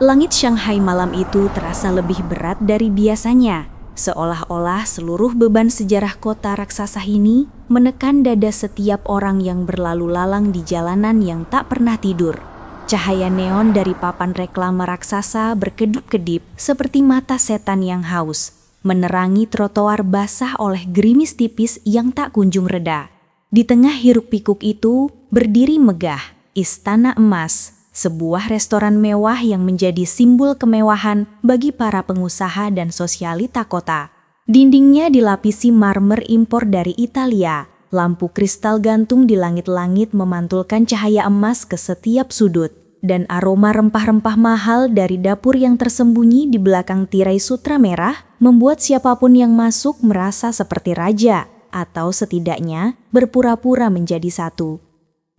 Langit Shanghai malam itu terasa lebih berat dari biasanya, seolah-olah seluruh beban sejarah kota raksasa ini menekan dada setiap orang yang berlalu lalang di jalanan yang tak pernah tidur. Cahaya neon dari papan reklame raksasa berkedip-kedip seperti mata setan yang haus, menerangi trotoar basah oleh gerimis tipis yang tak kunjung reda. Di tengah hiruk-pikuk itu berdiri megah Istana Emas, sebuah restoran mewah yang menjadi simbol kemewahan bagi para pengusaha dan sosialita kota. Dindingnya dilapisi marmer impor dari Italia. Lampu kristal gantung di langit-langit memantulkan cahaya emas ke setiap sudut. Dan aroma rempah-rempah mahal dari dapur yang tersembunyi di belakang tirai sutra merah membuat siapapun yang masuk merasa seperti raja, atau setidaknya berpura-pura menjadi satu.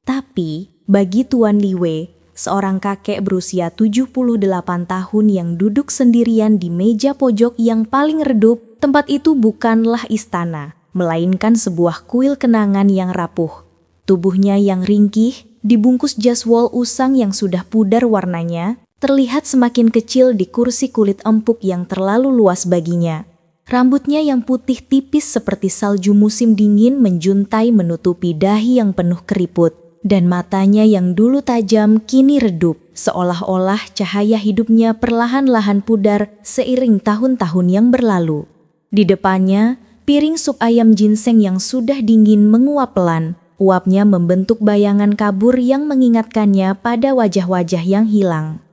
Tapi bagi Tuan Li Wei, seorang kakek berusia 78 tahun yang duduk sendirian di meja pojok yang paling redup, tempat itu bukanlah istana, melainkan sebuah kuil kenangan yang rapuh. Tubuhnya yang ringkih, dibungkus jas wol usang yang sudah pudar warnanya, terlihat semakin kecil di kursi kulit empuk yang terlalu luas baginya. Rambutnya yang putih tipis seperti salju musim dingin menjuntai menutupi dahi yang penuh keriput. Dan matanya yang dulu tajam kini redup, seolah-olah cahaya hidupnya perlahan-lahan pudar seiring tahun-tahun yang berlalu. Di depannya, piring sup ayam ginseng yang sudah dingin menguap pelan. Uapnya membentuk bayangan kabur yang mengingatkannya pada wajah-wajah yang hilang.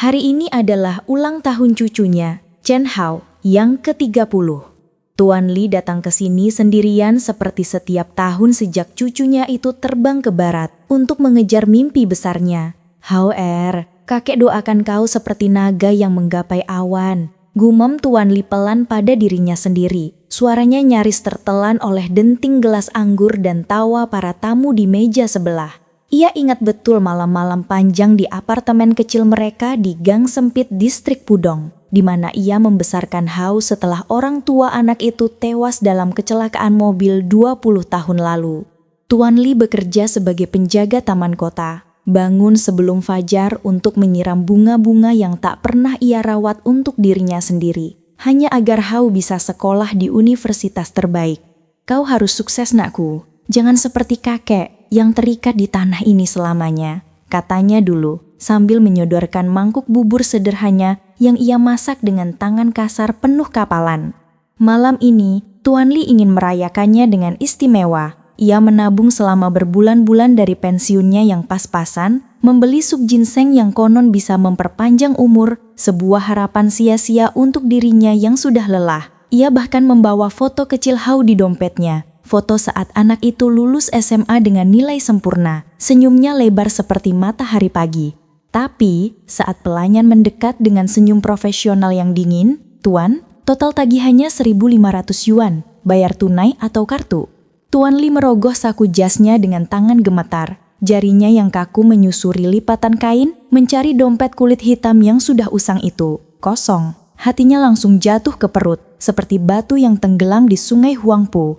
Hari ini adalah ulang tahun cucunya, Chen Hao, yang ke-30. Tuan Li datang ke sini sendirian seperti setiap tahun sejak cucunya itu terbang ke barat untuk mengejar mimpi besarnya. Hao kakek doakan kau seperti naga yang menggapai awan. Gumam Tuan Li pelan pada dirinya sendiri. Suaranya nyaris tertelan oleh denting gelas anggur dan tawa para tamu di meja sebelah. Ia ingat betul malam-malam panjang di apartemen kecil mereka di gang sempit distrik Pudong, di mana ia membesarkan Hao setelah orang tua anak itu tewas dalam kecelakaan mobil 20 tahun lalu. Tuan Li bekerja sebagai penjaga taman kota, bangun sebelum fajar untuk menyiram bunga-bunga yang tak pernah ia rawat untuk dirinya sendiri, hanya agar Hao bisa sekolah di universitas terbaik. Kau harus sukses nakku, jangan seperti kakek yang terikat di tanah ini selamanya, katanya dulu, sambil menyodorkan mangkuk bubur sederhana yang ia masak dengan tangan kasar penuh kapalan. Malam ini, Tuan Li ingin merayakannya dengan istimewa. Ia menabung selama berbulan-bulan dari pensiunnya yang pas-pasan, membeli sup ginseng yang konon bisa memperpanjang umur, sebuah harapan sia-sia untuk dirinya yang sudah lelah. Ia bahkan membawa foto kecil Hao di dompetnya. Foto saat anak itu lulus SMA dengan nilai sempurna, senyumnya lebar seperti matahari pagi. Tapi, saat pelayan mendekat dengan senyum profesional yang dingin, Tuan, total tagihannya 1.500 yuan, bayar tunai atau kartu? Tuan Li merogoh saku jasnya dengan tangan gemetar. Jarinya yang kaku menyusuri lipatan kain, mencari dompet kulit hitam yang sudah usang itu. Kosong. Hatinya langsung jatuh ke perut, seperti batu yang tenggelam di sungai Huangpu.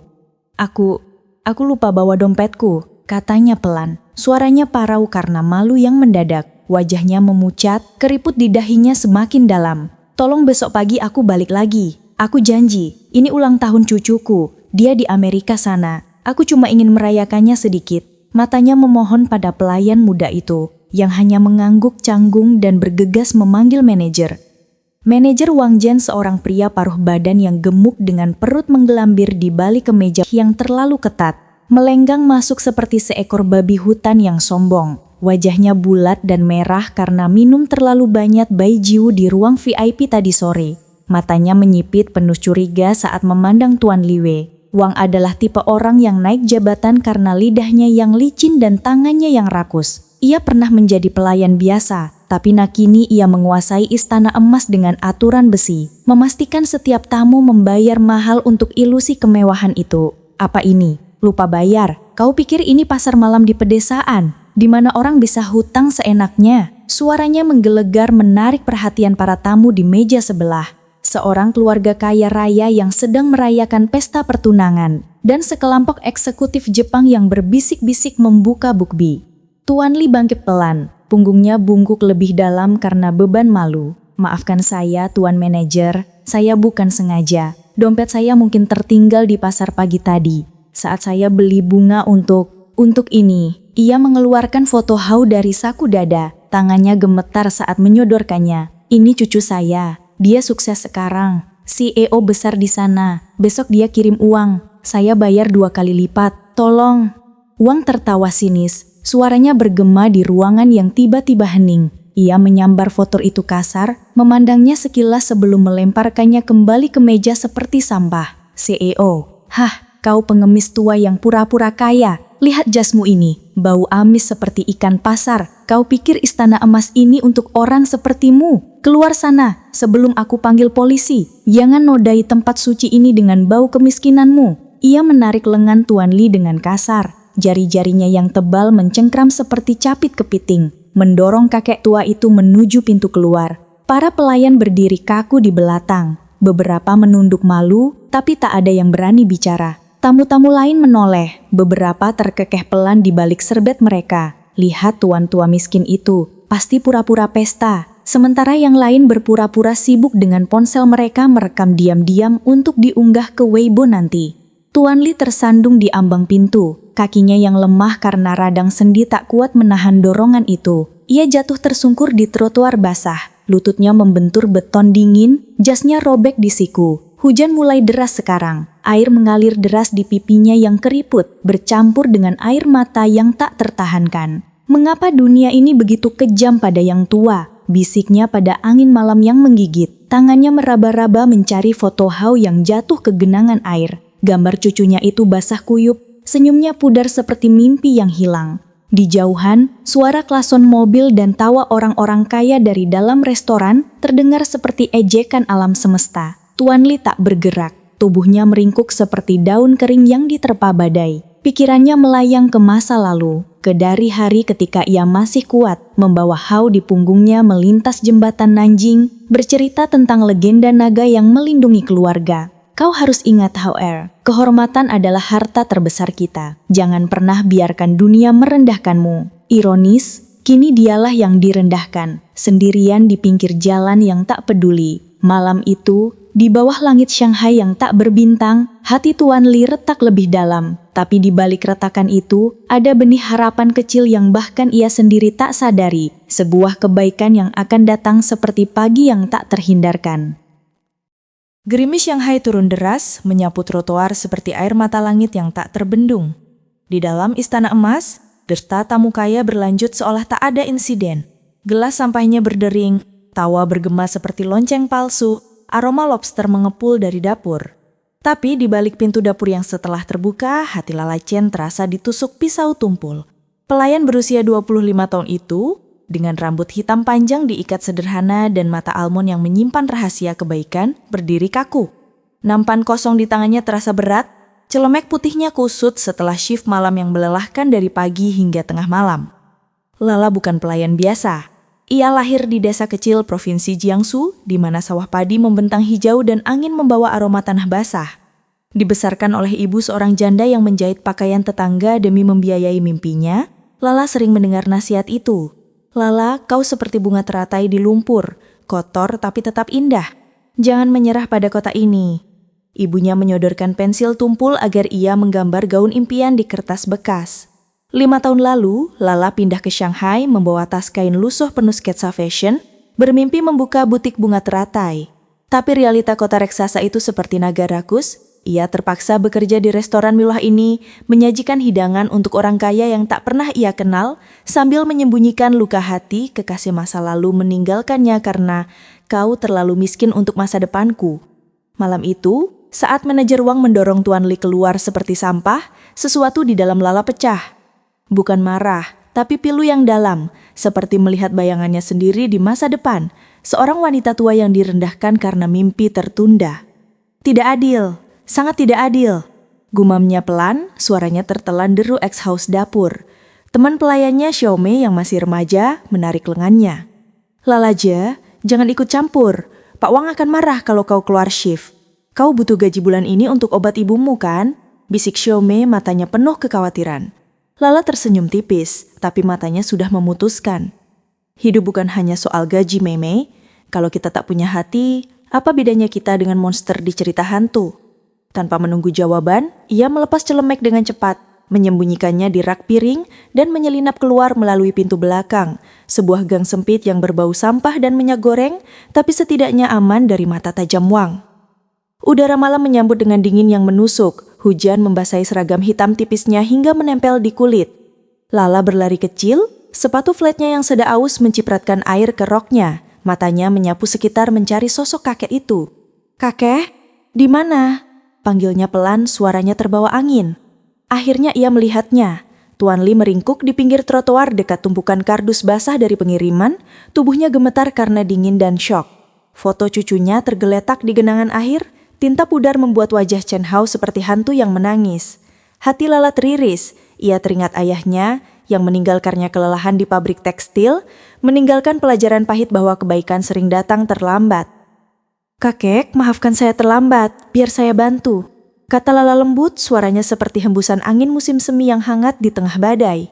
Aku lupa bawa dompetku, katanya pelan. Suaranya parau karena malu yang mendadak. Wajahnya memucat, keriput di dahinya semakin dalam. Tolong besok pagi aku balik lagi. Aku janji, ini ulang tahun cucuku. Dia di Amerika sana. Aku cuma ingin merayakannya sedikit. Matanya memohon pada pelayan muda itu, yang hanya mengangguk canggung dan bergegas memanggil manajer. Manajer Wang Jian, seorang pria paruh badan yang gemuk dengan perut menggelambir di balik kemeja yang terlalu ketat, melenggang masuk seperti seekor babi hutan yang sombong. Wajahnya bulat dan merah karena minum terlalu banyak baijiu di ruang VIP tadi sore. Matanya menyipit penuh curiga saat memandang Tuan Li Wei. Wang adalah tipe orang yang naik jabatan karena lidahnya yang licin dan tangannya yang rakus. Ia pernah menjadi pelayan biasa, tapi kini ia menguasai istana emas dengan aturan besi, memastikan setiap tamu membayar mahal untuk ilusi kemewahan itu. Apa ini? Lupa bayar? Kau pikir ini pasar malam di pedesaan, di mana orang bisa hutang seenaknya? Suaranya menggelegar menarik perhatian para tamu di meja sebelah. Seorang keluarga kaya raya yang sedang merayakan pesta pertunangan, dan sekelompok eksekutif Jepang yang berbisik-bisik membuka bukbi. Tuan Li bangkit pelan. Punggungnya bungkuk lebih dalam karena beban malu. Maafkan saya, Tuan Manajer, saya bukan sengaja. Dompet saya mungkin tertinggal di pasar pagi tadi. Saat saya beli bunga untuk ini. Ia mengeluarkan foto Hao dari saku dada. Tangannya gemetar saat menyodorkannya. Ini cucu saya. Dia sukses sekarang. CEO besar di sana. Besok dia kirim uang. Saya bayar 2 kali lipat. Tolong. Wang tertawa sinis. Suaranya bergema di ruangan yang tiba-tiba hening. Ia menyambar foto itu kasar, memandangnya sekilas sebelum melemparkannya kembali ke meja seperti sampah. CEO. Hah, kau pengemis tua yang pura-pura kaya. Lihat jasmu ini, bau amis seperti ikan pasar. Kau pikir istana emas ini untuk orang sepertimu? Keluar sana, sebelum aku panggil polisi. Jangan nodai tempat suci ini dengan bau kemiskinanmu. Ia menarik lengan Tuan Li dengan kasar. Jari-jarinya yang tebal mencengkram seperti capit kepiting, mendorong kakek tua itu menuju pintu keluar. Para pelayan berdiri kaku di belakang. Beberapa menunduk malu, tapi tak ada yang berani bicara. Tamu-tamu lain menoleh, beberapa terkekeh pelan di balik serbet mereka. Lihat tuan tua miskin itu, pasti pura-pura pesta. Sementara yang lain berpura-pura sibuk dengan ponsel mereka merekam diam-diam untuk diunggah ke Weibo nanti. Tuan Li tersandung di ambang pintu, kakinya yang lemah karena radang sendi tak kuat menahan dorongan itu. Ia jatuh tersungkur di trotoar basah, lututnya membentur beton dingin, jasnya robek di siku. Hujan mulai deras sekarang. Air mengalir deras di pipinya yang keriput, bercampur dengan air mata yang tak tertahankan. Mengapa dunia ini begitu kejam pada yang tua? Bisiknya pada angin malam yang menggigit. Tangannya meraba-raba mencari foto Hao yang jatuh ke genangan air. Gambar cucunya itu basah kuyup, senyumnya pudar seperti mimpi yang hilang. Di jauhan, suara klason mobil dan tawa orang-orang kaya dari dalam restoran terdengar seperti ejekan alam semesta. Tuan Li tak bergerak, tubuhnya meringkuk seperti daun kering yang diterpa badai. Pikirannya melayang ke masa lalu, ke dari hari ketika ia masih kuat, membawa Hao di punggungnya melintas jembatan Nanjing, bercerita tentang legenda naga yang melindungi keluarga. Kau harus ingat Hao kehormatan adalah harta terbesar kita. Jangan pernah biarkan dunia merendahkanmu. Ironis, kini dialah yang direndahkan, sendirian di pinggir jalan yang tak peduli. Malam itu, di bawah langit Shanghai yang tak berbintang, hati Tuan Li retak lebih dalam. Tapi di balik retakan itu, ada benih harapan kecil yang bahkan ia sendiri tak sadari. Sebuah kebaikan yang akan datang seperti pagi yang tak terhindarkan. Gerimis Shanghai turun deras, menyapu trotoar seperti air mata langit yang tak terbendung. Di dalam istana emas, derta tamu kaya berlanjut seolah tak ada insiden. Gelas sampahnya berdering, tawa bergema seperti lonceng palsu, aroma lobster mengepul dari dapur. Tapi di balik pintu dapur yang setelah terbuka, hati Lala Chen terasa ditusuk pisau tumpul. Pelayan berusia 25 tahun itu, dengan rambut hitam panjang diikat sederhana dan mata almond yang menyimpan rahasia kebaikan, berdiri kaku. Nampan kosong di tangannya terasa berat, celemek putihnya kusut setelah shift malam yang melelahkan dari pagi hingga tengah malam. Lala bukan pelayan biasa. Ia lahir di desa kecil provinsi Jiangsu, di mana sawah padi membentang hijau dan angin membawa aroma tanah basah. Dibesarkan oleh ibu seorang janda yang menjahit pakaian tetangga demi membiayai mimpinya, Lala sering mendengar nasihat itu. Lala, kau seperti bunga teratai di lumpur, kotor tapi tetap indah. Jangan menyerah pada kota ini. Ibunya menyodorkan pensil tumpul agar ia menggambar gaun impian di kertas bekas. 5 tahun lalu, Lala pindah ke Shanghai membawa tas kain lusuh penuh sketsa fashion, bermimpi membuka butik bunga teratai. Tapi realita kota raksasa itu seperti naga rakus, ia terpaksa bekerja di restoran mewah ini, menyajikan hidangan untuk orang kaya yang tak pernah ia kenal, sambil menyembunyikan luka hati kekasih masa lalu meninggalkannya karena kau terlalu miskin untuk masa depanku. Malam itu, saat manajer Wang mendorong Tuan Li keluar seperti sampah, sesuatu di dalam Lala pecah. Bukan marah, tapi pilu yang dalam, seperti melihat bayangannya sendiri di masa depan, seorang wanita tua yang direndahkan karena mimpi tertunda. Tidak adil, sangat tidak adil. Gumamnya pelan, suaranya tertelan deru ex-house dapur. Teman pelayannya Xiaomei yang masih remaja menarik lengannya. Lalaja, jangan ikut campur. Pak Wang akan marah kalau kau keluar shift. Kau butuh gaji bulan ini untuk obat ibumu kan? Bisik Xiaomei matanya penuh kekhawatiran. Lala tersenyum tipis, tapi matanya sudah memutuskan. Hidup bukan hanya soal gaji, Meme. Kalau kita tak punya hati, apa bedanya kita dengan monster di cerita hantu? Tanpa menunggu jawaban, ia melepas celemek dengan cepat, menyembunyikannya di rak piring dan menyelinap keluar melalui pintu belakang, sebuah gang sempit yang berbau sampah dan minyak goreng, tapi setidaknya aman dari mata tajam Wang. Udara malam menyambut dengan dingin yang menusuk, hujan membasahi seragam hitam tipisnya hingga menempel di kulit. Lala berlari kecil, sepatu flatnya yang seda aus mencipratkan air ke roknya. Matanya menyapu sekitar mencari sosok kakek itu. "Kakek, di mana?" Panggilnya pelan, suaranya terbawa angin. Akhirnya ia melihatnya. Tuan Li meringkuk di pinggir trotoar dekat tumpukan kardus basah dari pengiriman, tubuhnya gemetar karena dingin dan syok. Foto cucunya tergeletak di genangan air, tinta pudar membuat wajah Chen Hao seperti hantu yang menangis. Hati Lala teriris, ia teringat ayahnya yang meninggalkannya kelelahan di pabrik tekstil, meninggalkan pelajaran pahit bahwa kebaikan sering datang terlambat. "Kakek, maafkan saya terlambat, biar saya bantu," kata Lala lembut, suaranya seperti hembusan angin musim semi yang hangat di tengah badai.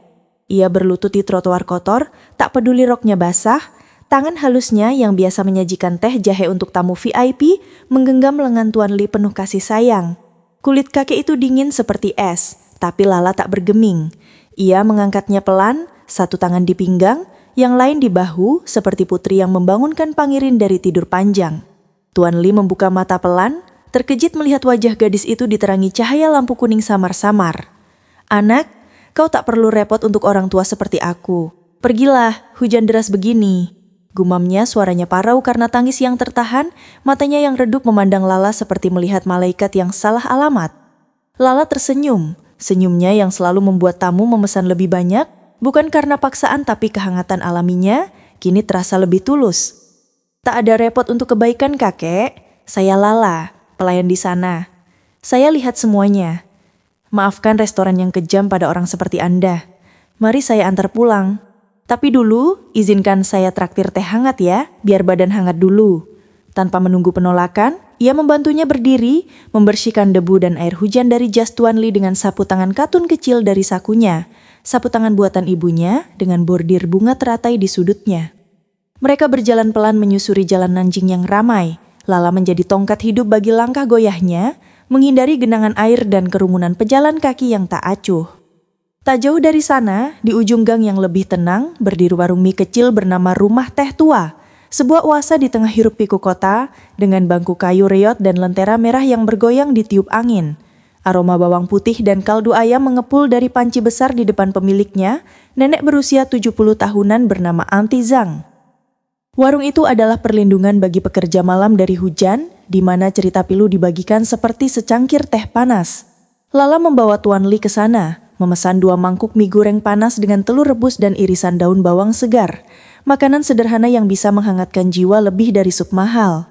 Ia berlutut di trotoar kotor, tak peduli roknya basah, tangan halusnya yang biasa menyajikan teh jahe untuk tamu VIP menggenggam lengan Tuan Li penuh kasih sayang. Kulit kakek itu dingin seperti es, tapi Lala tak bergeming. Ia mengangkatnya pelan, satu tangan di pinggang, yang lain di bahu, seperti putri yang membangunkan pangerin dari tidur panjang. Tuan Li membuka mata pelan, terkejut melihat wajah gadis itu diterangi cahaya lampu kuning samar-samar. "Anak, kau tak perlu repot untuk orang tua seperti aku. Pergilah, hujan deras begini." Gumamnya, suaranya parau karena tangis yang tertahan, matanya yang redup memandang Lala seperti melihat malaikat yang salah alamat. Lala tersenyum. Senyumnya yang selalu membuat tamu memesan lebih banyak, bukan karena paksaan tapi kehangatan alaminya, kini terasa lebih tulus. "Tak ada repot untuk kebaikan, kakek. Saya Lala, pelayan di sana. Saya lihat semuanya. Maafkan restoran yang kejam pada orang seperti Anda. Mari saya antar pulang. Tapi dulu, izinkan saya traktir teh hangat ya, biar badan hangat dulu." Tanpa menunggu penolakan, ia membantunya berdiri, membersihkan debu dan air hujan dari jas Tuan Li dengan sapu tangan katun kecil dari sakunya, sapu tangan buatan ibunya dengan bordir bunga teratai di sudutnya. Mereka berjalan pelan menyusuri jalan Nanjing yang ramai. Lala menjadi tongkat hidup bagi langkah goyahnya, menghindari genangan air dan kerumunan pejalan kaki yang tak acuh. Tak jauh dari sana, di ujung gang yang lebih tenang, berdiri warung mie kecil bernama Rumah Teh Tua. Sebuah oase di tengah hiruk pikuk kota, dengan bangku kayu reot dan lentera merah yang bergoyang ditiup angin. Aroma bawang putih dan kaldu ayam mengepul dari panci besar di depan pemiliknya, nenek berusia 70 tahunan bernama Aunty Zhang. Warung itu adalah perlindungan bagi pekerja malam dari hujan, di mana cerita pilu dibagikan seperti secangkir teh panas. Lala membawa Tuan Li ke sana, memesan 2 mangkuk mie goreng panas dengan telur rebus dan irisan daun bawang segar. Makanan sederhana yang bisa menghangatkan jiwa lebih dari sup mahal.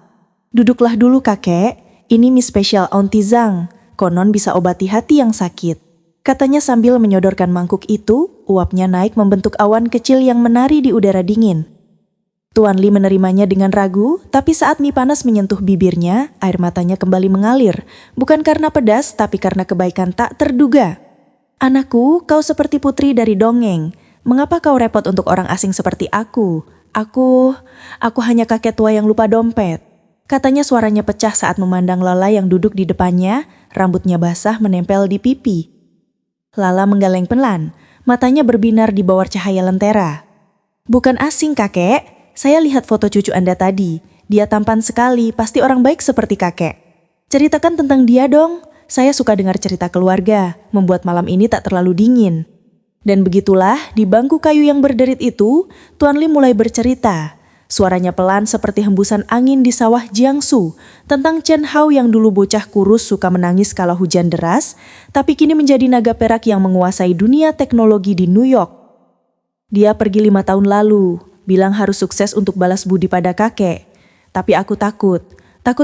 "Duduklah dulu kakek, ini mie spesial Aunty Zhang, konon bisa obati hati yang sakit," katanya sambil menyodorkan mangkuk itu, uapnya naik membentuk awan kecil yang menari di udara dingin. Tuan Li menerimanya dengan ragu, tapi saat mie panas menyentuh bibirnya, air matanya kembali mengalir, bukan karena pedas tapi karena kebaikan tak terduga. "Anakku, kau seperti putri dari dongeng. Mengapa kau repot untuk orang asing seperti aku? Aku hanya kakek tua yang lupa dompet," katanya suaranya pecah saat memandang Lala yang duduk di depannya, rambutnya basah menempel di pipi. Lala menggeleng pelan, matanya berbinar di bawah cahaya lentera. "Bukan asing kakek, saya lihat foto cucu Anda tadi. Dia tampan sekali, pasti orang baik seperti kakek. Ceritakan tentang dia dong, saya suka dengar cerita keluarga, membuat malam ini tak terlalu dingin." Dan begitulah, di bangku kayu yang berderit itu, Tuan Li mulai bercerita. Suaranya pelan seperti hembusan angin di sawah Jiangsu, tentang Chen Hao yang dulu bocah kurus suka menangis kalau hujan deras, tapi kini menjadi naga perak yang menguasai dunia teknologi di New York. "Dia pergi 5 tahun lalu, bilang harus sukses untuk balas budi pada kakek. Tapi aku takut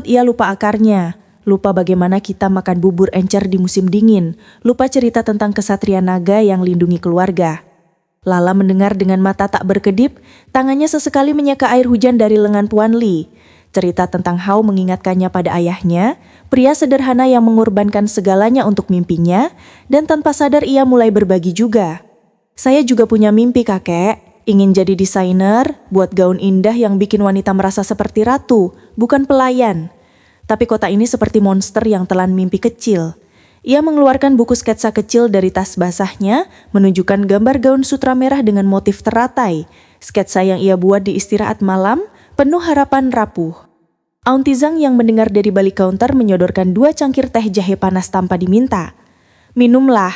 ia lupa akarnya. Lupa bagaimana kita makan bubur encer di musim dingin, lupa cerita tentang kesatria naga yang lindungi keluarga." Lala mendengar dengan mata tak berkedip, tangannya sesekali menyeka air hujan dari lengan Tuan Li. Cerita tentang Hao mengingatkannya pada ayahnya, pria sederhana yang mengorbankan segalanya untuk mimpinya, dan tanpa sadar ia mulai berbagi juga. "Saya juga punya mimpi kakek, Ingin jadi desainer, buat gaun indah yang bikin wanita merasa seperti ratu, bukan pelayan. Tapi kota ini seperti monster yang telan mimpi kecil. Ia mengeluarkan buku sketsa kecil dari tas basahnya, menunjukkan gambar gaun sutra merah dengan motif teratai. Sketsa yang ia buat di istirahat malam, penuh harapan rapuh. Aunty Zhang yang mendengar dari balik kaunter menyodorkan 2 cangkir teh jahe panas tanpa diminta. "Minumlah,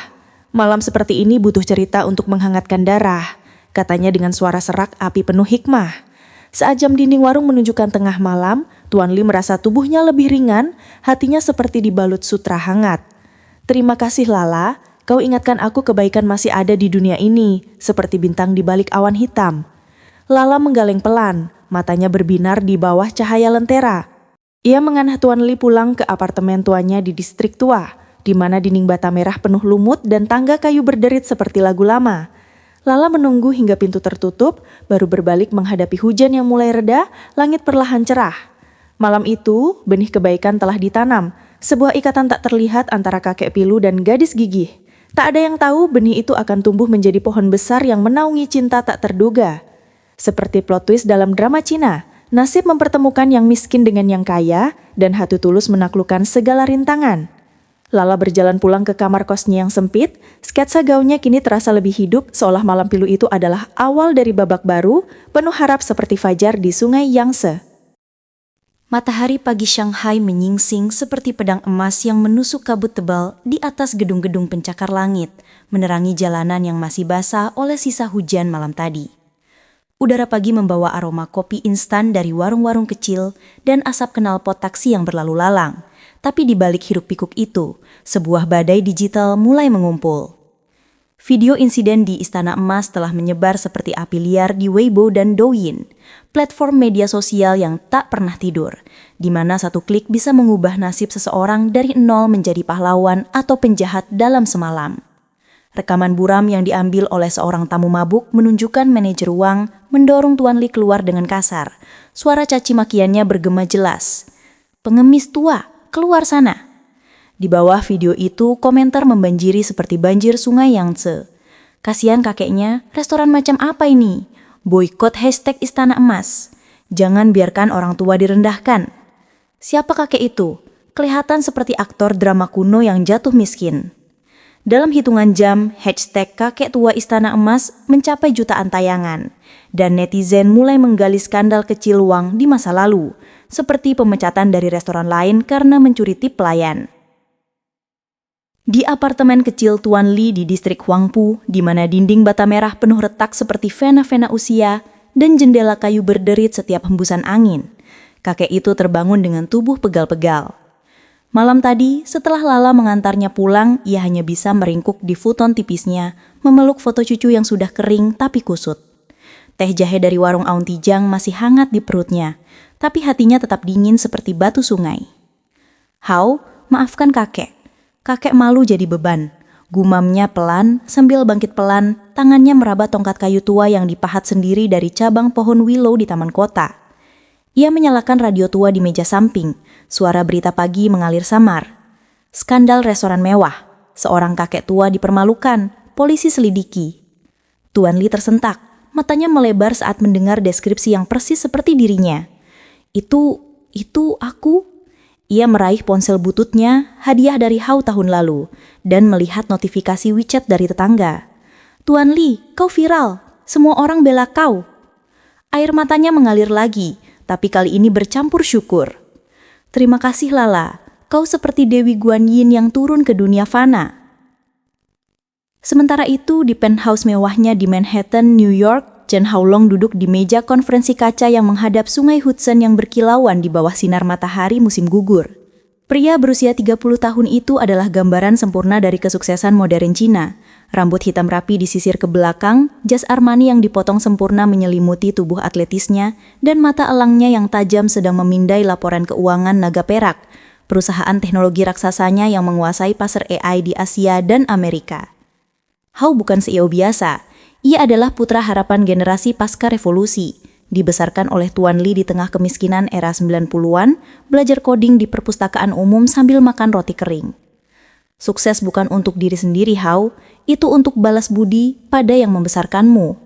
malam seperti ini butuh cerita untuk menghangatkan darah," katanya dengan suara serak api penuh hikmah. Saat jam dinding warung menunjukkan tengah malam, Tuan Lee merasa tubuhnya lebih ringan, hatinya seperti dibalut sutra hangat. "Terima kasih Lala, kau ingatkan aku kebaikan masih ada di dunia ini, seperti bintang di balik awan hitam." Lala menggeleng pelan, matanya berbinar di bawah cahaya lentera. Ia menganah Tuan Lee pulang ke apartemen tuanya di distrik tua, di mana dinding bata merah penuh lumut dan tangga kayu berderit seperti lagu lama. Lala menunggu hingga pintu tertutup, baru berbalik menghadapi hujan yang mulai reda, langit perlahan cerah. Malam itu, benih kebaikan telah ditanam, sebuah ikatan tak terlihat antara kakek pilu dan gadis gigih. Tak ada yang tahu benih itu akan tumbuh menjadi pohon besar yang menaungi cinta tak terduga. Seperti plot twist dalam drama Cina, nasib mempertemukan yang miskin dengan yang kaya, dan hati tulus menaklukkan segala rintangan. Lala berjalan pulang ke kamar kosnya yang sempit, sketsa gaunnya kini terasa lebih hidup seolah malam pilu itu adalah awal dari babak baru, penuh harap seperti fajar di sungai Yangtze. Matahari pagi Shanghai menyingsing seperti pedang emas yang menusuk kabut tebal di atas gedung-gedung pencakar langit, menerangi jalanan yang masih basah oleh sisa hujan malam tadi. Udara pagi membawa aroma kopi instan dari warung-warung kecil dan asap knalpot taksi yang berlalu lalang. Tapi di balik hiruk-pikuk itu, sebuah badai digital mulai mengumpul. Video insiden di Istana Emas telah menyebar seperti api liar di Weibo dan Douyin, platform media sosial yang tak pernah tidur, di mana satu klik bisa mengubah nasib seseorang dari nol menjadi pahlawan atau penjahat dalam semalam. Rekaman buram yang diambil oleh seorang tamu mabuk menunjukkan manajer uang mendorong Tuan Lee keluar dengan kasar. Suara caci makiannya bergema jelas. "Pengemis tua! Keluar sana." Di bawah video itu, komentar membanjiri seperti banjir sungai Yangtze. "Kasihan kakeknya, restoran macam apa ini? Boykot #Istana Emas. Jangan biarkan orang tua direndahkan." Siapa kakek itu? Kelihatan seperti aktor drama kuno yang jatuh miskin. Dalam hitungan jam, #Kakek Tua Istana Emas mencapai jutaan tayangan. Dan netizen mulai menggali skandal kecil uang di masa lalu, seperti pemecatan dari restoran lain karena mencuri tip pelayan. Di apartemen kecil Tuan Lee di distrik Huangpu, di mana dinding bata merah penuh retak seperti vena-vena usia dan jendela kayu berderit setiap hembusan angin, kakek itu terbangun dengan tubuh pegal-pegal. Malam tadi, setelah Lala mengantarnya pulang, ia hanya bisa meringkuk di futon tipisnya, memeluk foto cucu yang sudah kering tapi kusut. Teh jahe dari warung Aunty Zhang masih hangat di perutnya, tapi hatinya tetap dingin seperti batu sungai. "Hao, maafkan kakek. Kakek malu jadi beban." Gumamnya pelan, sambil bangkit pelan, tangannya meraba tongkat kayu tua yang dipahat sendiri dari cabang pohon willow di taman kota. Ia menyalakan radio tua di meja samping, suara berita pagi mengalir samar. Skandal restoran mewah, seorang kakek tua dipermalukan, polisi selidiki. Tuan Lee tersentak, matanya melebar saat mendengar deskripsi yang persis seperti dirinya. Itu aku? Ia meraih ponsel bututnya, hadiah dari Hao tahun lalu, dan melihat notifikasi WeChat dari tetangga. "Tuan Lee, kau viral. Semua orang bela kau." Air matanya mengalir lagi, tapi kali ini bercampur syukur. "Terima kasih Lala, kau seperti Dewi Guan Yin yang turun ke dunia fana." Sementara itu, di penthouse mewahnya di Manhattan, New York, Chen Haolong duduk di meja konferensi kaca yang menghadap sungai Hudson yang berkilauan di bawah sinar matahari musim gugur. Pria berusia 30 tahun itu adalah gambaran sempurna dari kesuksesan modern Cina. Rambut hitam rapi disisir ke belakang, jas Armani yang dipotong sempurna menyelimuti tubuh atletisnya, dan mata elangnya yang tajam sedang memindai laporan keuangan Naga Perak, perusahaan teknologi raksasanya yang menguasai pasar AI di Asia dan Amerika. Hao bukan CEO biasa. Ia adalah putra harapan generasi pasca revolusi, dibesarkan oleh Tuan Lee di tengah kemiskinan era 90-an, belajar coding di perpustakaan umum sambil makan roti kering. Sukses bukan untuk diri sendiri, Hao, itu untuk balas budi pada yang membesarkanmu.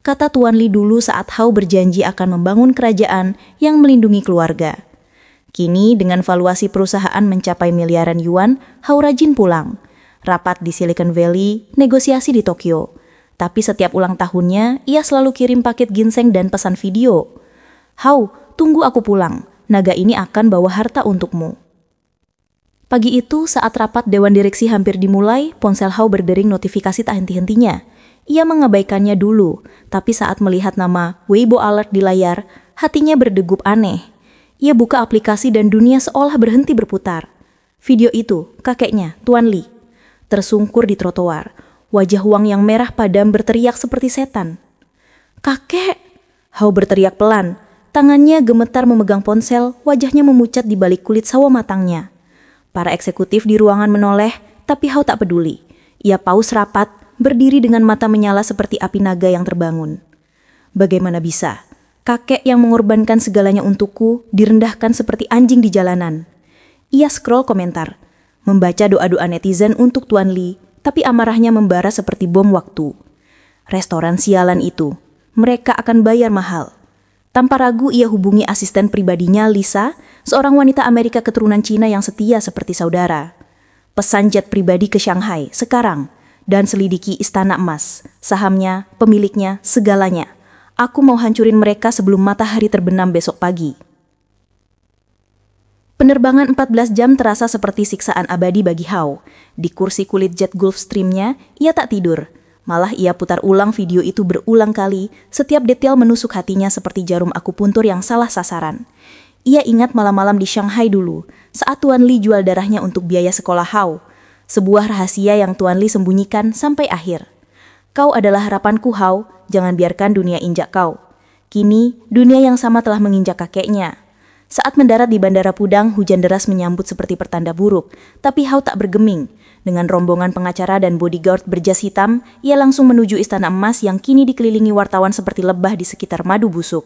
kata Tuan Li dulu saat Hao berjanji akan membangun kerajaan yang melindungi keluarga. Kini dengan valuasi perusahaan mencapai miliaran yuan, Hao rajin pulang. Rapat di Silicon Valley, negosiasi di Tokyo. Tapi setiap ulang tahunnya, ia selalu kirim paket ginseng dan pesan video. Hao, tunggu aku pulang. Naga ini akan bawa harta untukmu. Pagi itu, saat rapat Dewan Direksi hampir dimulai, ponsel Hao berdering notifikasi tak henti-hentinya. Ia mengabaikannya dulu, tapi saat melihat nama Weibo Alert di layar, hatinya berdegup aneh. Ia buka aplikasi dan dunia seolah berhenti berputar. Video itu, kakeknya, Tuan Li, tersungkur di trotoar. Wajah Wang yang merah padam berteriak seperti setan. "Kakek!" Hao berteriak pelan. Tangannya gemetar memegang ponsel, wajahnya memucat di balik kulit sawo matangnya. Para eksekutif di ruangan menoleh, tapi Hao tak peduli. Ia paus rapat, berdiri dengan mata menyala seperti api naga yang terbangun. Bagaimana bisa? Kakek yang mengorbankan segalanya untukku direndahkan seperti anjing di jalanan. Ia scroll komentar, membaca doa-doa netizen untuk Tuan Li, tapi amarahnya membara seperti bom waktu. Restoran sialan itu, mereka akan bayar mahal. Tanpa ragu ia hubungi asisten pribadinya Lisa, seorang wanita Amerika keturunan Cina yang setia seperti saudara. Pesan jet pribadi ke Shanghai sekarang, dan selidiki Istana Emas, sahamnya, pemiliknya, segalanya. Aku mau hancurin mereka sebelum matahari terbenam besok pagi. Penerbangan 14 jam terasa seperti siksaan abadi bagi Hao. Di kursi kulit jet Gulfstream-nya, ia tak tidur. Malah ia putar ulang video itu berulang kali, setiap detail menusuk hatinya seperti jarum akupuntur yang salah sasaran. Ia ingat malam-malam di Shanghai dulu, saat Tuan Li jual darahnya untuk biaya sekolah Hao. Sebuah rahasia yang Tuan Li sembunyikan sampai akhir. Kau adalah harapanku, Hao, jangan biarkan dunia injak kau. Kini, dunia yang sama telah menginjak kakeknya. Saat mendarat di Bandara Pudang, hujan deras menyambut seperti pertanda buruk, tapi Hao tak bergeming. Dengan rombongan pengacara dan bodyguard berjas hitam, ia langsung menuju Istana Emas yang kini dikelilingi wartawan seperti lebah di sekitar madu busuk.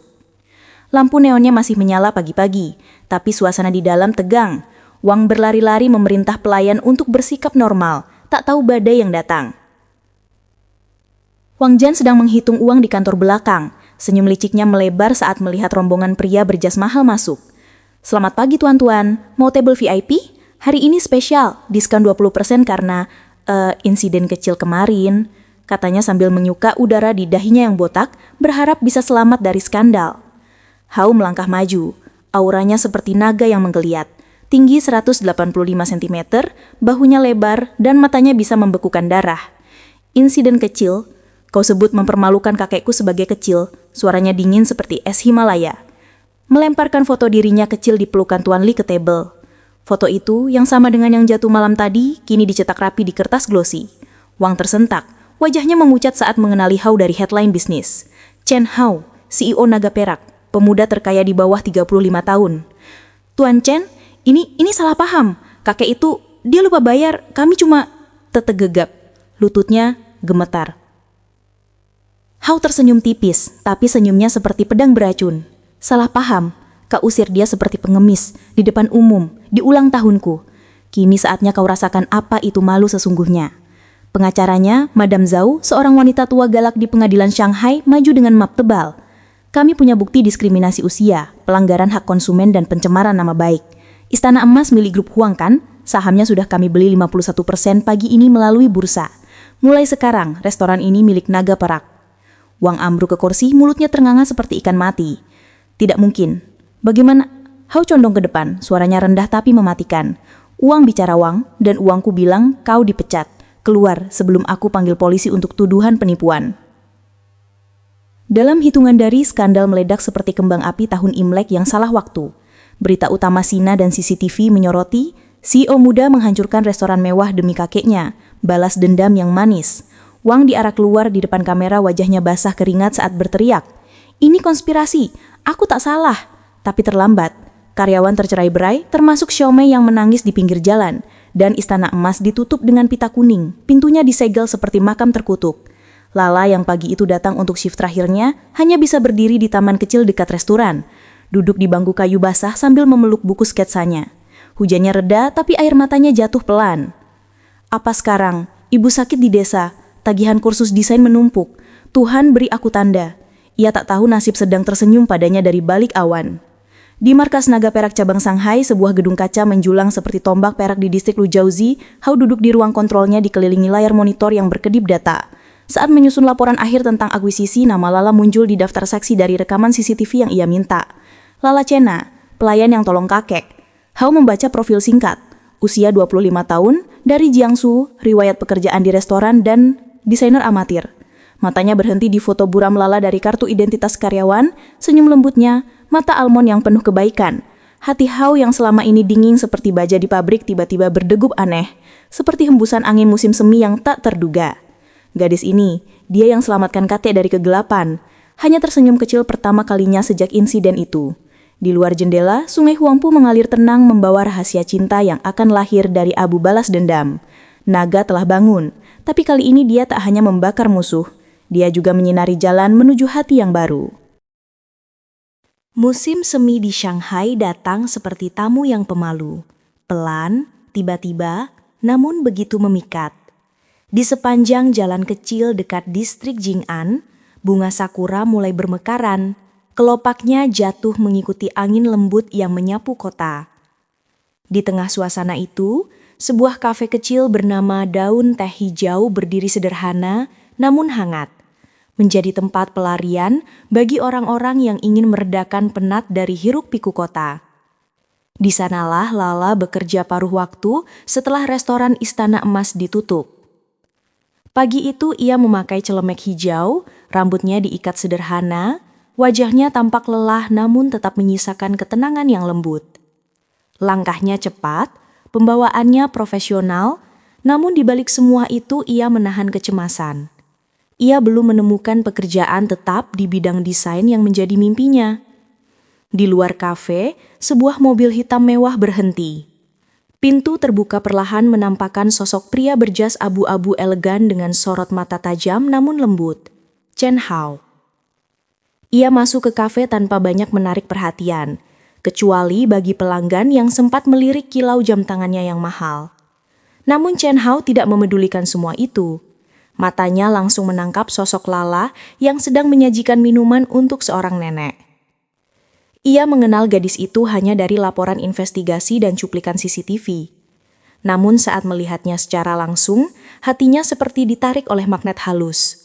Lampu neonnya masih menyala pagi-pagi, tapi suasana di dalam tegang. Wang berlari-lari memerintah pelayan untuk bersikap normal, tak tahu badai yang datang. Wang Jian sedang menghitung uang di kantor belakang. Senyum liciknya melebar saat melihat rombongan pria berjas mahal masuk. "Selamat pagi tuan-tuan, mau table VIP? Hari ini spesial, diskon 20% karena insiden kecil kemarin," katanya sambil menyuka udara di dahinya yang botak, berharap bisa selamat dari skandal. Hao melangkah maju, auranya seperti naga yang menggeliat. Tinggi 185 cm, bahunya lebar, dan matanya bisa membekukan darah. "Insiden kecil? Kau sebut mempermalukan kakekku sebagai kecil," suaranya dingin seperti es Himalaya. Melemparkan foto dirinya kecil di pelukan Tuan Li ke table. Foto itu, yang sama dengan yang jatuh malam tadi, kini dicetak rapi di kertas glossy. Wang tersentak, wajahnya memucat saat mengenali Hao dari headline bisnis. Chen Hao, CEO Naga Perak, pemuda terkaya di bawah 35 tahun. "Tuan Chen, ini salah paham. Kakek itu, dia lupa bayar, kami cuma..." Tetegegap, lututnya gemetar. Hao tersenyum tipis, tapi senyumnya seperti pedang beracun. "Salah paham, kau usir dia seperti pengemis, di depan umum, di ulang tahunku. Kini saatnya kau rasakan apa itu malu sesungguhnya." Pengacaranya, Madame Zhao, seorang wanita tua galak di pengadilan Shanghai, maju dengan map tebal. "Kami punya bukti diskriminasi usia, pelanggaran hak konsumen dan pencemaran nama baik. Istana Emas milik grup Huang kan? Sahamnya sudah kami beli 51% pagi ini melalui bursa. Mulai sekarang, restoran ini milik Naga Perak." Wang ambruk ke kursi, mulutnya ternganga seperti ikan mati. "Tidak mungkin. Bagaimana?" Hao condong ke depan, suaranya rendah tapi mematikan. "Uang bicara Wang, dan uangku bilang kau dipecat. Keluar sebelum aku panggil polisi untuk tuduhan penipuan." Dalam hitungan dari, skandal meledak seperti kembang api tahun Imlek yang salah waktu. Berita utama Sina dan CCTV menyoroti, CEO muda menghancurkan restoran mewah demi kakeknya, balas dendam yang manis. Wang diarak keluar di depan kamera, wajahnya basah keringat saat berteriak, "Ini konspirasi, aku tak salah." Tapi terlambat. Karyawan tercerai-berai, termasuk Xiaomei yang menangis di pinggir jalan, dan Istana Emas ditutup dengan pita kuning, pintunya disegel seperti makam terkutuk. Lala yang pagi itu datang untuk shift terakhirnya, hanya bisa berdiri di taman kecil dekat restoran, duduk di bangku kayu basah sambil memeluk buku sketsanya. Hujannya reda, tapi air matanya jatuh pelan. "Apa sekarang? Ibu sakit di desa. Tagihan kursus desain menumpuk. Tuhan beri aku tanda. Ia tak tahu nasib sedang tersenyum padanya dari balik awan. Di markas Naga Perak cabang Shanghai, sebuah gedung kaca menjulang seperti tombak perak di distrik Luzhouzi. Hao duduk di ruang kontrolnya dikelilingi layar monitor yang berkedip data. Saat menyusun laporan akhir tentang akuisisi, nama Lala muncul di daftar saksi dari rekaman CCTV yang ia minta. Lala Chena, pelayan yang tolong kakek. Hao membaca profil singkat. Usia 25 tahun, dari Jiangsu, riwayat pekerjaan di restoran, dan desainer amatir. Matanya berhenti di foto buram Lala dari kartu identitas karyawan, senyum lembutnya, mata almond yang penuh kebaikan. Hati Hao yang selama ini dingin seperti baja di pabrik tiba-tiba berdegup aneh, seperti hembusan angin musim semi yang tak terduga. Gadis ini, dia yang selamatkan kakek dari kegelapan, hanya tersenyum kecil pertama kalinya sejak insiden itu. Di luar jendela, Sungai Huangpu mengalir tenang membawa rahasia cinta yang akan lahir dari abu balas dendam. Naga telah bangun, tapi kali ini dia tak hanya membakar musuh, dia juga menyinari jalan menuju hati yang baru. Musim semi di Shanghai datang seperti tamu yang pemalu. Pelan, tiba-tiba, namun begitu memikat. Di sepanjang jalan kecil dekat distrik Jing'an, bunga sakura mulai bermekaran. Kelopaknya jatuh mengikuti angin lembut yang menyapu kota. Di tengah suasana itu, sebuah kafe kecil bernama Daun Teh Hijau berdiri sederhana namun hangat. Menjadi tempat pelarian bagi orang-orang yang ingin meredakan penat dari hiruk-pikuk kota. Di sanalah Lala bekerja paruh waktu setelah restoran Istana Emas ditutup. Pagi itu ia memakai celemek hijau, rambutnya diikat sederhana, wajahnya tampak lelah namun tetap menyisakan ketenangan yang lembut. Langkahnya cepat, pembawaannya profesional, namun di balik semua itu ia menahan kecemasan. Ia belum menemukan pekerjaan tetap di bidang desain yang menjadi mimpinya. Di luar kafe, sebuah mobil hitam mewah berhenti. Pintu terbuka perlahan menampakkan sosok pria berjas abu-abu elegan dengan sorot mata tajam namun lembut. Chen Hao. Ia masuk ke kafe tanpa banyak menarik perhatian, kecuali bagi pelanggan yang sempat melirik kilau jam tangannya yang mahal. Namun Chen Hao tidak memedulikan semua itu. Matanya langsung menangkap sosok Lala yang sedang menyajikan minuman untuk seorang nenek. Ia mengenal gadis itu hanya dari laporan investigasi dan cuplikan CCTV. Namun saat melihatnya secara langsung, hatinya seperti ditarik oleh magnet halus.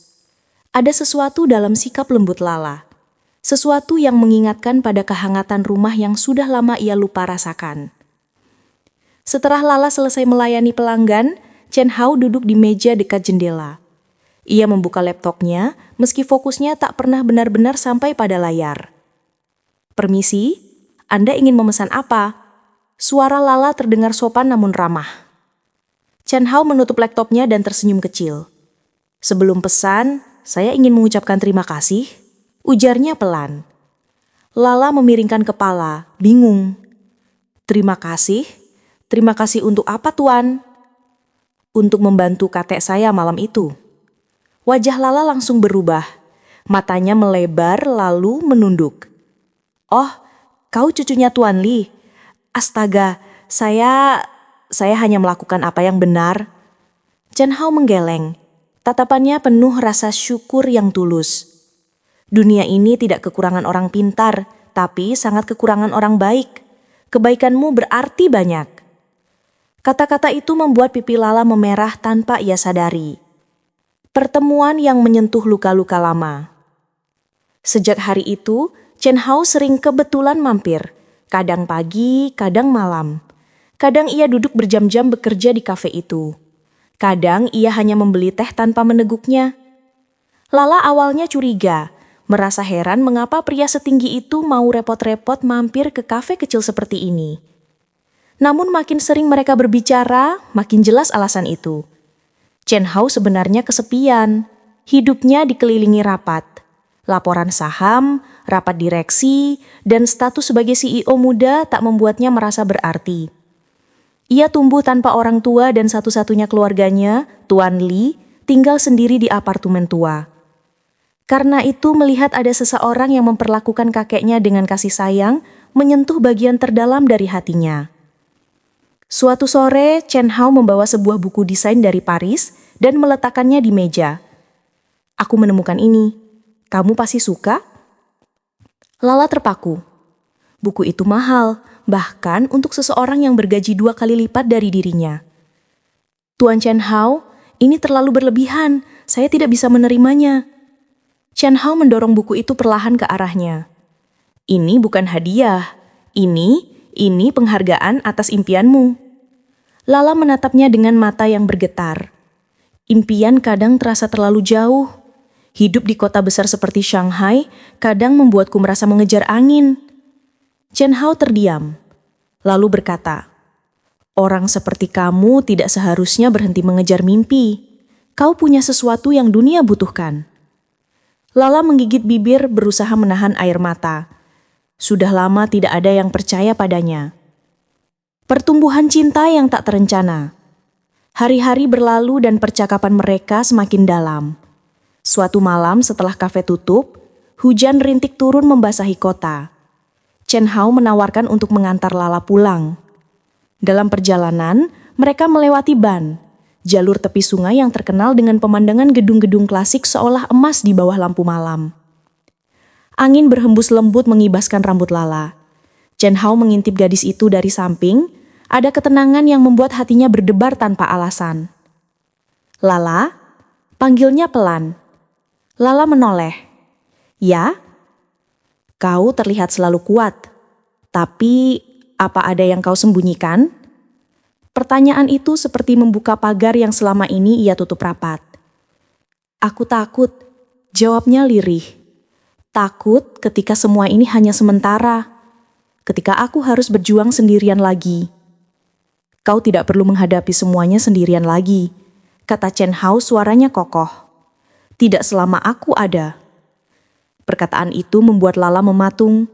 Ada sesuatu dalam sikap lembut Lala. Sesuatu yang mengingatkan pada kehangatan rumah yang sudah lama ia lupa rasakan. Setelah Lala selesai melayani pelanggan, Chen Hao duduk di meja dekat jendela. Ia membuka laptopnya, meski fokusnya tak pernah benar-benar sampai pada layar. "Permisi, Anda ingin memesan apa?" Suara Lala terdengar sopan namun ramah. Chen Hao menutup laptopnya dan tersenyum kecil. "Sebelum pesan, saya ingin mengucapkan terima kasih," ujarnya pelan. Lala memiringkan kepala, bingung. "Terima kasih? Terima kasih untuk apa, Tuan?" "Untuk membantu kakek saya malam itu." Wajah Lala langsung berubah. Matanya melebar lalu menunduk. "Oh, kau cucunya Tuan Li. Astaga, saya hanya melakukan apa yang benar." Chen Hao menggeleng. Tatapannya penuh rasa syukur yang tulus. Dunia ini tidak kekurangan orang pintar, tapi sangat kekurangan orang baik. Kebaikanmu berarti banyak. Kata-kata itu membuat pipi Lala memerah tanpa ia sadari. Pertemuan yang menyentuh luka-luka lama. Sejak hari itu, Chen Hao sering kebetulan mampir. Kadang pagi, kadang malam. Kadang ia duduk berjam-jam bekerja di kafe itu. Kadang ia hanya membeli teh tanpa meneguknya. Lala awalnya curiga, merasa heran mengapa pria setinggi itu mau repot-repot mampir ke kafe kecil seperti ini. Namun makin sering mereka berbicara, makin jelas alasan itu. Chen Hao sebenarnya kesepian. Hidupnya dikelilingi rapat. Laporan saham, rapat direksi, dan status sebagai CEO muda tak membuatnya merasa berarti. Ia tumbuh tanpa orang tua dan satu-satunya keluarganya, Tuan Li, tinggal sendiri di apartemen tua. Karena itu melihat ada seseorang yang memperlakukan kakeknya dengan kasih sayang, menyentuh bagian terdalam dari hatinya. Suatu sore, Chen Hao membawa sebuah buku desain dari Paris dan meletakkannya di meja. Aku menemukan ini. Kamu pasti suka? Lala terpaku. Buku itu mahal, bahkan untuk seseorang yang bergaji 2 kali lipat dari dirinya. Tuan Chen Hao, ini terlalu berlebihan. Saya tidak bisa menerimanya. Chen Hao mendorong buku itu perlahan ke arahnya. Ini bukan hadiah. Ini penghargaan atas impianmu. Lala menatapnya dengan mata yang bergetar. Impian kadang terasa terlalu jauh. Hidup di kota besar seperti Shanghai kadang membuatku merasa mengejar angin. Chen Hao terdiam, lalu berkata, "Orang seperti kamu tidak seharusnya berhenti mengejar mimpi. Kau punya sesuatu yang dunia butuhkan." Lala menggigit bibir berusaha menahan air mata. Sudah lama tidak ada yang percaya padanya. Pertumbuhan cinta yang tak terencana. Hari-hari berlalu dan percakapan mereka semakin dalam. Suatu malam setelah kafe tutup, hujan rintik turun membasahi kota. Chen Hao menawarkan untuk mengantar Lala pulang. Dalam perjalanan, mereka melewati Ban, jalur tepi sungai yang terkenal dengan pemandangan gedung-gedung klasik seolah emas di bawah lampu malam. Angin berhembus lembut mengibaskan rambut Lala. Chen Hao mengintip gadis itu dari samping, ada ketenangan yang membuat hatinya berdebar tanpa alasan. "Lala?" Panggilnya pelan. Lala menoleh. "Ya?" "Kau terlihat selalu kuat. Tapi, apa ada yang kau sembunyikan?" Pertanyaan itu seperti membuka pagar yang selama ini ia tutup rapat. "Aku takut," jawabnya lirih. "Takut ketika semua ini hanya sementara. Ketika aku harus berjuang sendirian lagi." "Kau tidak perlu menghadapi semuanya sendirian lagi," kata Chen Hao suaranya kokoh. "Tidak selama aku ada." Perkataan itu membuat Lala mematung.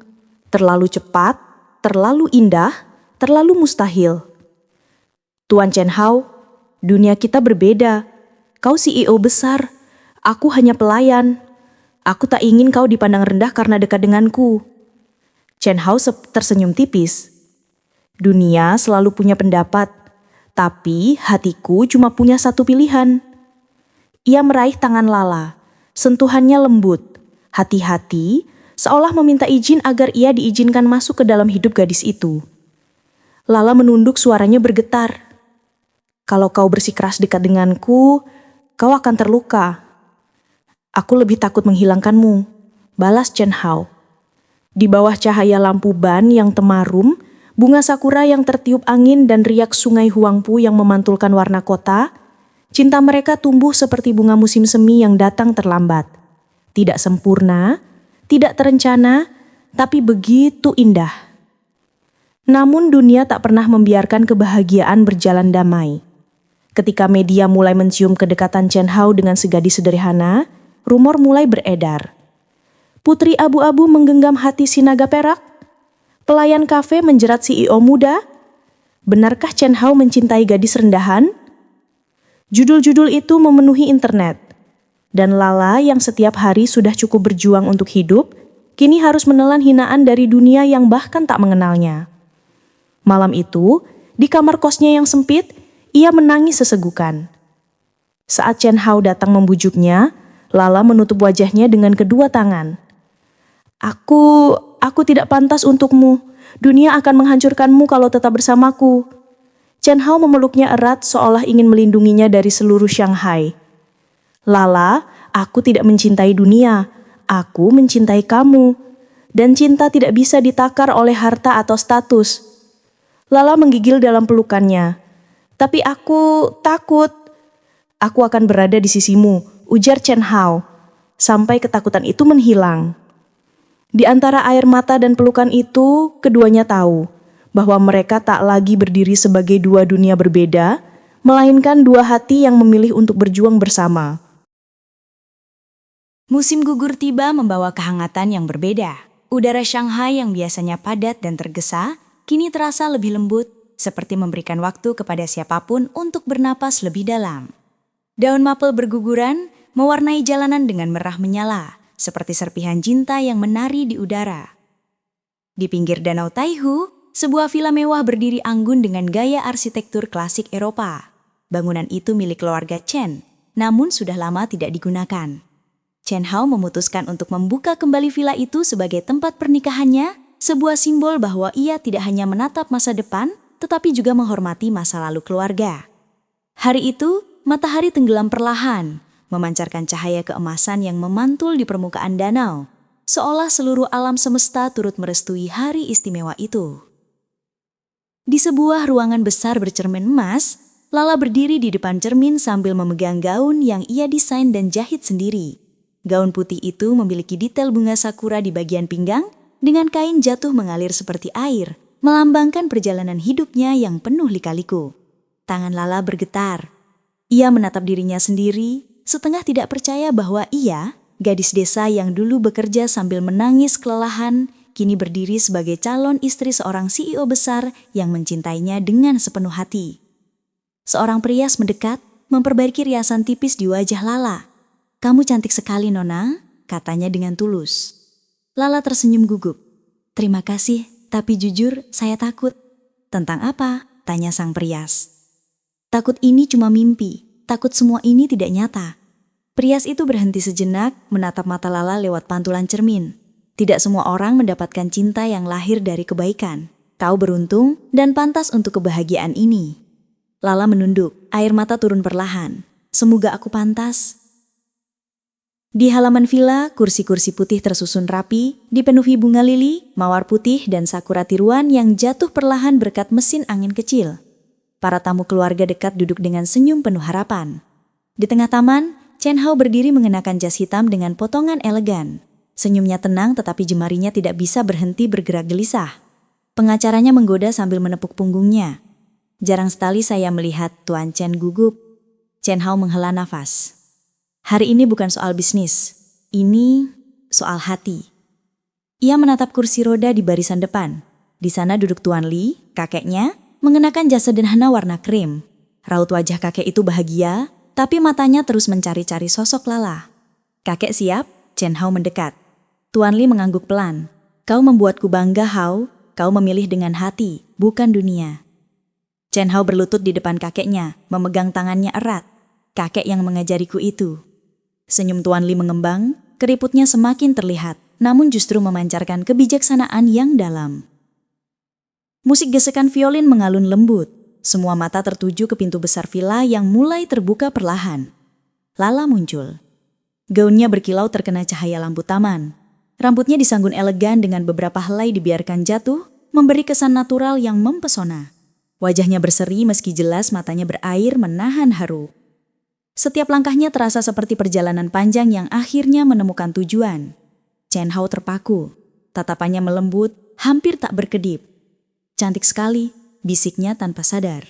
Terlalu cepat, terlalu indah, terlalu mustahil. "Tuan Chen Hao, dunia kita berbeda. Kau CEO besar, aku hanya pelayan. Aku tak ingin kau dipandang rendah karena dekat denganku." Chen Hao tersenyum tipis. "Dunia selalu punya pendapat, tapi hatiku cuma punya satu pilihan." Ia meraih tangan Lala, sentuhannya lembut, hati-hati, seolah meminta izin agar ia diizinkan masuk ke dalam hidup gadis itu. Lala menunduk, suaranya bergetar. "Kalau kau bersikeras dekat denganku, kau akan terluka." "Aku lebih takut menghilangkanmu," balas Chen Hao. Di bawah cahaya lampu ban yang temarum, bunga sakura yang tertiup angin dan riak sungai Huangpu yang memantulkan warna kota, cinta mereka tumbuh seperti bunga musim semi yang datang terlambat. Tidak sempurna, tidak terencana, tapi begitu indah. Namun dunia tak pernah membiarkan kebahagiaan berjalan damai. Ketika media mulai mencium kedekatan Chen Hao dengan segadis sederhana, rumor mulai beredar. Putri abu-abu menggenggam hati si naga perak? Pelayan kafe menjerat CEO muda? Benarkah Chen Hao mencintai gadis rendahan? Judul-judul itu memenuhi internet. Dan Lala yang setiap hari sudah cukup berjuang untuk hidup, kini harus menelan hinaan dari dunia yang bahkan tak mengenalnya. Malam itu, di kamar kosnya yang sempit, ia menangis sesegukan. Saat Chen Hao datang membujuknya, Lala menutup wajahnya dengan kedua tangan. Aku tidak pantas untukmu. Dunia akan menghancurkanmu kalau tetap bersamaku." Chen Hao memeluknya erat seolah ingin melindunginya dari seluruh Shanghai. "Lala, aku tidak mencintai dunia. Aku mencintai kamu. Dan cinta tidak bisa ditakar oleh harta atau status." Lala menggigil dalam pelukannya. "Tapi aku takut." "Aku akan berada di sisimu," ujar Chen Hao, sampai ketakutan itu menghilang. Di antara air mata dan pelukan itu, keduanya tahu bahwa mereka tak lagi berdiri sebagai dua dunia berbeda, melainkan dua hati yang memilih untuk berjuang bersama. Musim gugur tiba membawa kehangatan yang berbeda. Udara Shanghai yang biasanya padat dan tergesa, kini terasa lebih lembut, seperti memberikan waktu kepada siapapun untuk bernapas lebih dalam. Daun mapel berguguran, mewarnai jalanan dengan merah menyala, seperti serpihan cinta yang menari di udara. Di pinggir Danau Taihu, sebuah villa mewah berdiri anggun dengan gaya arsitektur klasik Eropa. Bangunan itu milik keluarga Chen, namun sudah lama tidak digunakan. Chen Hao memutuskan untuk membuka kembali villa itu sebagai tempat pernikahannya, sebuah simbol bahwa ia tidak hanya menatap masa depan, tetapi juga menghormati masa lalu keluarga. Hari itu, matahari tenggelam perlahan, memancarkan cahaya keemasan yang memantul di permukaan danau, seolah seluruh alam semesta turut merestui hari istimewa itu. Di sebuah ruangan besar bercermin emas, Lala berdiri di depan cermin sambil memegang gaun yang ia desain dan jahit sendiri. Gaun putih itu memiliki detail bunga sakura di bagian pinggang, dengan kain jatuh mengalir seperti air, melambangkan perjalanan hidupnya yang penuh lika-liku. Tangan Lala bergetar. Ia menatap dirinya sendiri, setengah tidak percaya bahwa ia, gadis desa yang dulu bekerja sambil menangis kelelahan, kini berdiri sebagai calon istri seorang CEO besar yang mencintainya dengan sepenuh hati. Seorang prias mendekat, memperbaiki riasan tipis di wajah Lala. "Kamu cantik sekali, Nona," katanya dengan tulus. Lala tersenyum gugup. "Terima kasih, tapi jujur saya takut." "Tentang apa?" tanya sang prias. "Takut ini cuma mimpi, takut semua ini tidak nyata." Prias itu berhenti sejenak, menatap mata Lala lewat pantulan cermin. "Tidak semua orang mendapatkan cinta yang lahir dari kebaikan. Kau beruntung dan pantas untuk kebahagiaan ini." Lala menunduk, air mata turun perlahan. "Semoga aku pantas." Di halaman villa, kursi-kursi putih tersusun rapi, dipenuhi bunga lili, mawar putih, dan sakura tiruan yang jatuh perlahan berkat mesin angin kecil. Para tamu keluarga dekat duduk dengan senyum penuh harapan. Di tengah taman, Chen Hao berdiri mengenakan jas hitam dengan potongan elegan. Senyumnya tenang tetapi jemarinya tidak bisa berhenti bergerak gelisah. Pengacaranya menggoda sambil menepuk punggungnya. "Jarang sekali saya melihat Tuan Chen gugup." Chen Hao menghela nafas. "Hari ini bukan soal bisnis. Ini soal hati." Ia menatap kursi roda di barisan depan. Di sana duduk Tuan Li, kakeknya, mengenakan jas sederhana warna krim. Raut wajah kakek itu bahagia, tapi matanya terus mencari-cari sosok Lala. "Kakek siap?" Chen Hao mendekat. Tuan Li mengangguk pelan. "Kau membuatku bangga, Hao. Kau memilih dengan hati, bukan dunia." Chen Hao berlutut di depan kakeknya, memegang tangannya erat. "Kakek yang mengajariku itu." Senyum Tuan Li mengembang, keriputnya semakin terlihat, namun justru memancarkan kebijaksanaan yang dalam. Musik gesekan violin mengalun lembut. Semua mata tertuju ke pintu besar villa yang mulai terbuka perlahan. Lala muncul. Gaunnya berkilau terkena cahaya lampu taman. Rambutnya disanggun elegan dengan beberapa helai dibiarkan jatuh, memberi kesan natural yang mempesona. Wajahnya berseri meski jelas matanya berair menahan haru. Setiap langkahnya terasa seperti perjalanan panjang yang akhirnya menemukan tujuan. Chen Hao terpaku. Tatapannya melembut, hampir tak berkedip. "Cantik sekali," bisiknya tanpa sadar.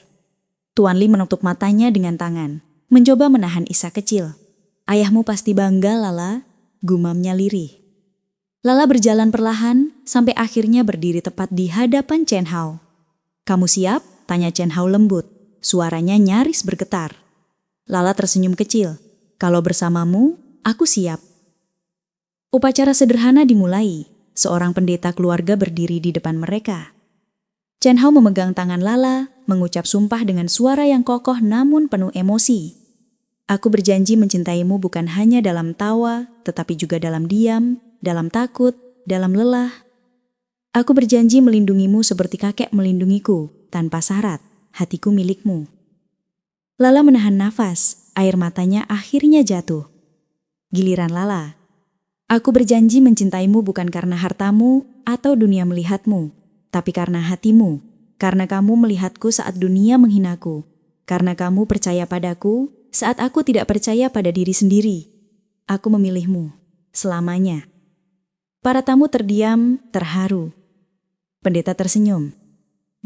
Tuan Li menutup matanya dengan tangan, mencoba menahan isak kecil. "Ayahmu pasti bangga, Lala," gumamnya lirih. Lala berjalan perlahan, sampai akhirnya berdiri tepat di hadapan Chen Hao. "Kamu siap?" tanya Chen Hao lembut. Suaranya nyaris bergetar. Lala tersenyum kecil. "Kalau bersamamu, aku siap." Upacara sederhana dimulai. Seorang pendeta keluarga berdiri di depan mereka. Chen Hao memegang tangan Lala, mengucap sumpah dengan suara yang kokoh namun penuh emosi. "Aku berjanji mencintaimu bukan hanya dalam tawa, tetapi juga dalam diam, dalam takut, dalam lelah. Aku berjanji melindungimu seperti kakek melindungiku, tanpa syarat, hatiku milikmu." Lala menahan nafas, air matanya akhirnya jatuh. Giliran Lala. "Aku berjanji mencintaimu bukan karena hartamu atau dunia melihatmu, tapi karena hatimu, karena kamu melihatku saat dunia menghinaku, karena kamu percaya padaku saat aku tidak percaya pada diri sendiri. Aku memilihmu, selamanya." Para tamu terdiam, terharu. Pendeta tersenyum.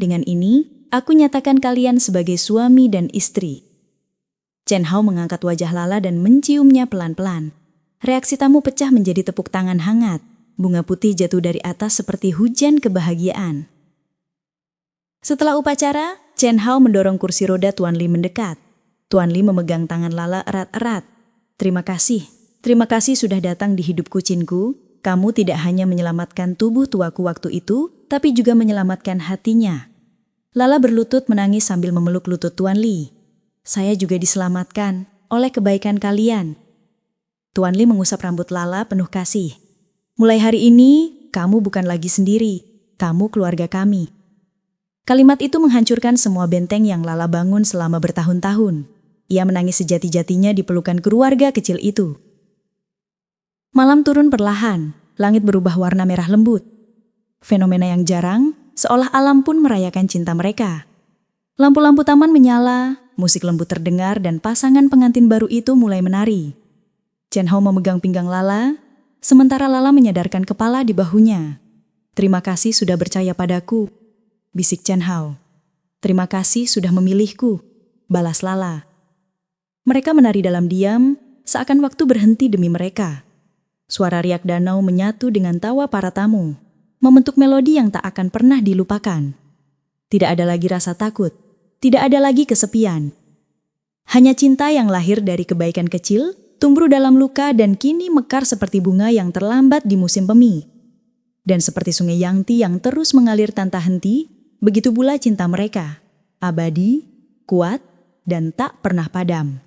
"Dengan ini, aku nyatakan kalian sebagai suami dan istri." Chen Hao mengangkat wajah Lala dan menciumnya pelan-pelan. Reaksi tamu pecah menjadi tepuk tangan hangat. Bunga putih jatuh dari atas seperti hujan kebahagiaan. Setelah upacara, Chen Hao mendorong kursi roda Tuan Li mendekat. Tuan Li memegang tangan Lala erat-erat. Terima kasih sudah datang di hidupku, Cinku. Kamu tidak hanya menyelamatkan tubuh tuaku waktu itu, tapi juga menyelamatkan hatinya." Lala berlutut menangis sambil memeluk lutut Tuan Li. "Saya juga diselamatkan oleh kebaikan kalian." Tuan Li mengusap rambut Lala penuh kasih. Mulai hari ini, kamu bukan lagi sendiri. Kamu keluarga kami. Kalimat itu menghancurkan semua benteng yang Lala bangun selama bertahun-tahun. Ia menangis sejati-jatinya di pelukan keluarga kecil itu. Malam turun perlahan, langit berubah warna merah lembut. Fenomena yang jarang, seolah alam pun merayakan cinta mereka. Lampu-lampu taman menyala, musik lembut terdengar dan pasangan pengantin baru itu mulai menari. Chen Hao memegang pinggang Lala, sementara Lala menyadarkan kepala di bahunya. Terima kasih sudah percaya padaku, bisik Chen Hao. Terima kasih sudah memilihku, balas Lala. Mereka menari dalam diam, seakan waktu berhenti demi mereka. Suara riak danau menyatu dengan tawa para tamu, membentuk melodi yang tak akan pernah dilupakan. Tidak ada lagi rasa takut, tidak ada lagi kesepian. Hanya cinta yang lahir dari kebaikan kecil, tumbuh dalam luka dan kini mekar seperti bunga yang terlambat di musim pemi. Dan seperti sungai Yangtze yang terus mengalir tanpa henti, begitu pula cinta mereka, abadi, kuat, dan tak pernah padam.